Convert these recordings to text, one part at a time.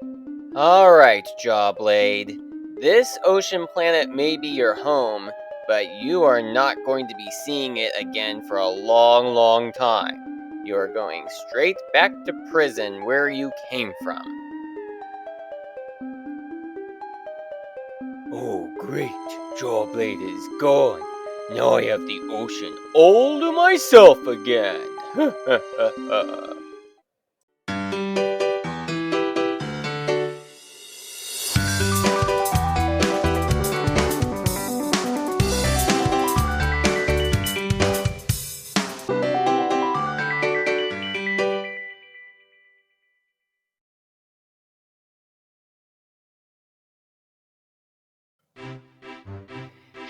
Alright, Jawblade. This ocean planet may be your home, but you are not going to be seeing it again for a long, long time. You are going straight back to prison where you came from. Oh, great. Jawblade is gone. Now I have the ocean all to myself again.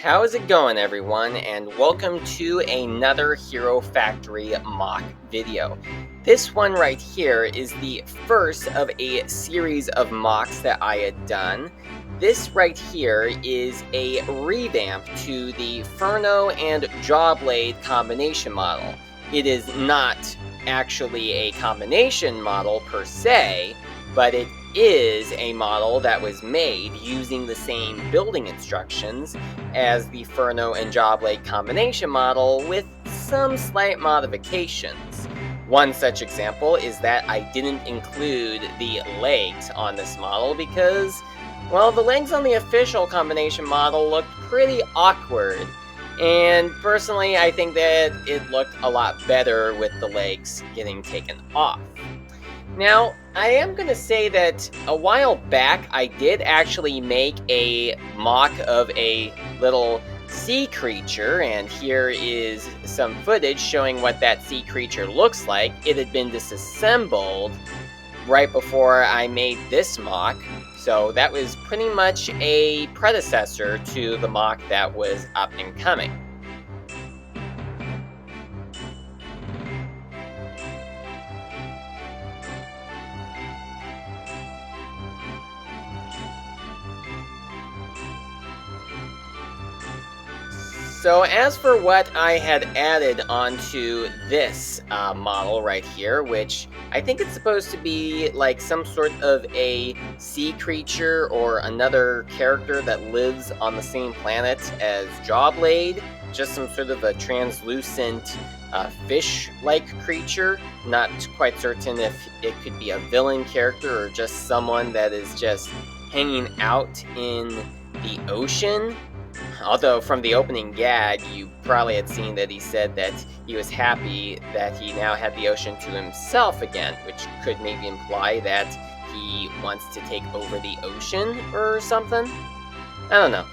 How's it going, everyone, and welcome to another Hero Factory MOC video. This one right here is the first of a series of MOCs that I had done. This right here is a revamp to the Furno and Jawblade combination model. It is not actually a combination model per se, but it is a model that was made using the same building instructions as the Furno and Jawblade combination model with some slight modifications. One such example is that I didn't include the legs on this model because, well, the legs on the official combination model looked pretty awkward, and personally I think that it looked a lot better with the legs getting taken off. Now, I am going to say that a while back I did actually make a mock of a little sea creature, and here is some footage showing what that sea creature looks like. It had been disassembled right before I made this mock, so that was pretty much a predecessor to the mock that was up and coming. So as for what I had added onto this model right here, which I think it's supposed to be like some sort of a sea creature or another character that lives on the same planet as Jawblade, just some sort of a translucent fish-like creature. Not quite certain if it could be a villain character or just someone that is just hanging out in the ocean. Although from the opening gag, you probably had seen that he said that he was happy that he now had the ocean to himself again, which could maybe imply that he wants to take over the ocean or something? I don't know.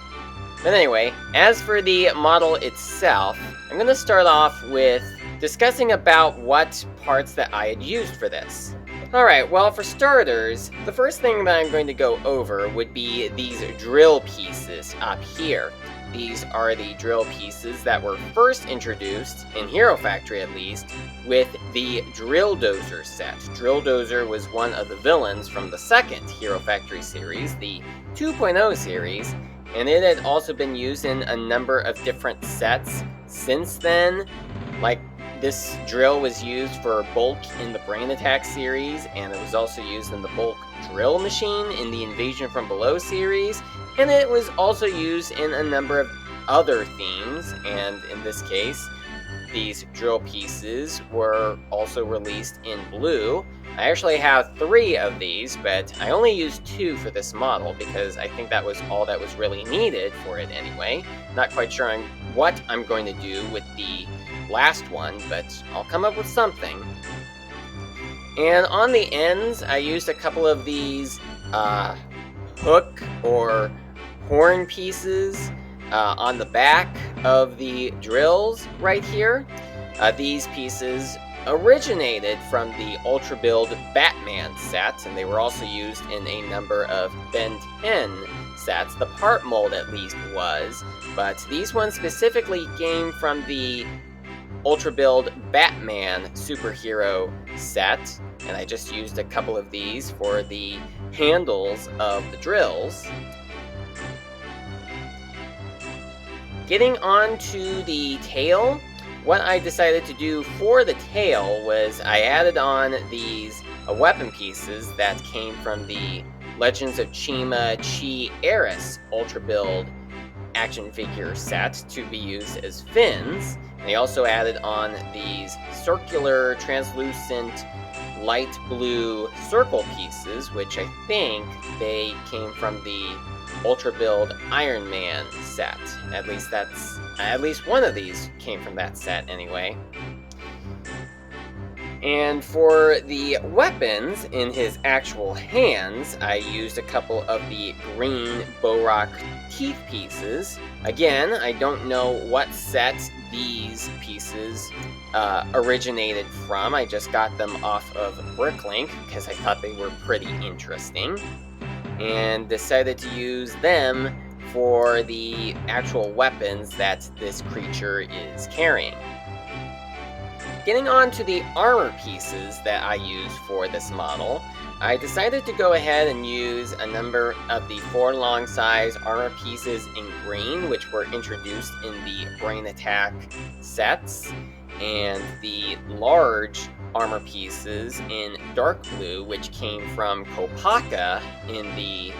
But anyway, as for the model itself, I'm going to start off with discussing about what parts that I had used for this. Alright, well, for starters, the first thing that I'm going to go over would be these drill pieces up here. These are the drill pieces that were first introduced, in Hero Factory at least, with the Drill Dozer set. Drill Dozer was one of the villains from the second Hero Factory series, the 2.0 series, and it had also been used in a number of different sets since then. Like, this drill was used for Bulk in the Brain Attack series, and it was also used in the Bulk drill machine in the Invasion from Below series, and it was also used in a number of other themes, and in this case, these drill pieces were also released in blue. I actually have 3 of these, but I only used 2 for this model because I think that was all that was really needed for it anyway. Not quite sure on what I'm going to do with the last one, but I'll come up with something. And on the ends, I used a couple of these hook or horn pieces on the back of the drills right here. These pieces originated from the Ultra Build Batman sets, and they were also used in a number of Ben 10 sets. The part mold at least was, but these ones specifically came from the Ultra Build Batman superhero set, and I just used a couple of these for the handles of the drills. Getting on to the tail, what I decided to do for the tail was I added on these weapon pieces that came from the Legends of Chima Chi Eris Ultra Build action figure set to be used as fins. They also added on these circular, translucent, light blue circle pieces, which I think they came from the Ultra Build Iron Man set. At least one of these came from that set anyway. And for the weapons in his actual hands, I used a couple of the green Borak teeth pieces. Again, I don't know what set these pieces originated from. I just got them off of Bricklink because I thought they were pretty interesting, and decided to use them for the actual weapons that this creature is carrying. Getting on to the armor pieces that I used for this model, I decided to go ahead and use a number of the 4 long size armor pieces in green, which were introduced in the Brain Attack sets, and the large armor pieces in dark blue, which came from Kopaka in the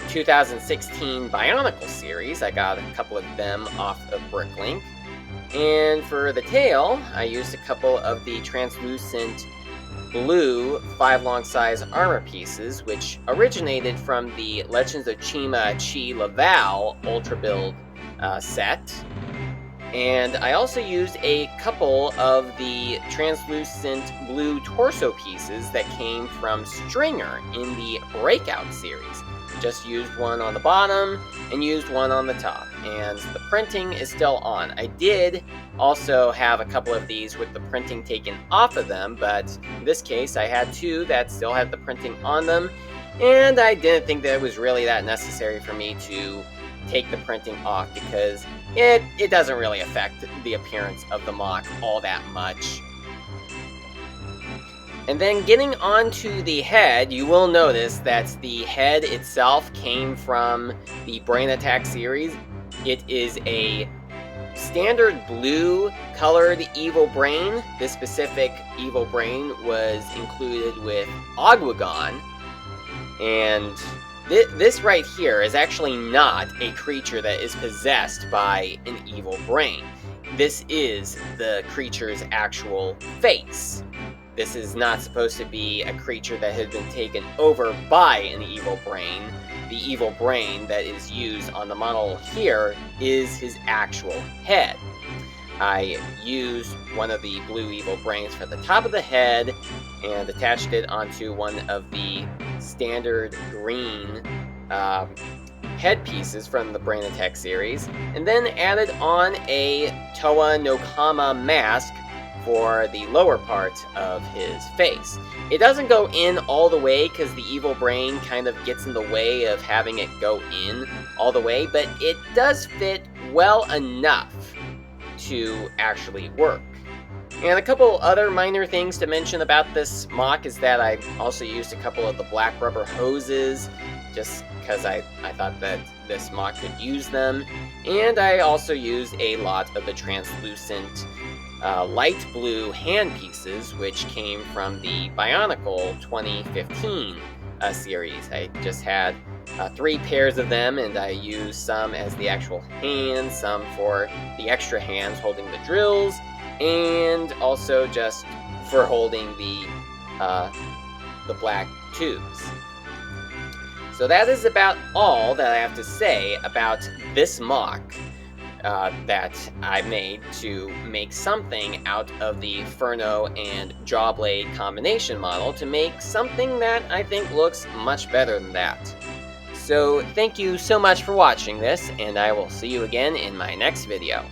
2016 Bionicle series. I got a couple of them off of Bricklink. And for the tail, I used a couple of the translucent blue 5 long size armor pieces, which originated from the Legends of Chima Chi Laval Ultra Build set. And I also used a couple of the translucent blue torso pieces that came from Stringer in the Breakout series. Just used one on the bottom and used one on the top, and the printing is still on. I did also have a couple of these with the printing taken off of them, but in this case I had 2 that still had the printing on them, and I didn't think that it was really that necessary for me to take the printing off because it doesn't really affect the appearance of the MOC all that much. And then getting onto the head, you will notice that the head itself came from the Brain Attack series. It is a standard blue colored evil brain. This specific evil brain was included with Ogwagon. And this right here is actually not a creature that is possessed by an evil brain. This is the creature's actual face. This is not supposed to be a creature that has been taken over by an evil brain. The evil brain that is used on the model here is his actual head. I used one of the blue evil brains for the top of the head and attached it onto one of the standard green head pieces from the Brain Attack series, and then added on a Toa no Kama mask for the lower part of his face. It doesn't go in all the way because the evil brain kind of gets in the way of having it go in all the way, but it does fit well enough to actually work. And a couple other minor things to mention about this MOC is that I also used a couple of the black rubber hoses just because I thought that this MOC could use them, and I also used a lot of the translucent light blue hand pieces, which came from the Bionicle 2015 series. I just had 3 pairs of them, and I used some as the actual hands, some for the extra hands holding the drills, and also just for holding the black tubes. So that is about all that I have to say about this MOC that I made to make something out of the Furno and Jawblade combination model to make something that I think looks much better than that. So thank you so much for watching this, and I will see you again in my next video.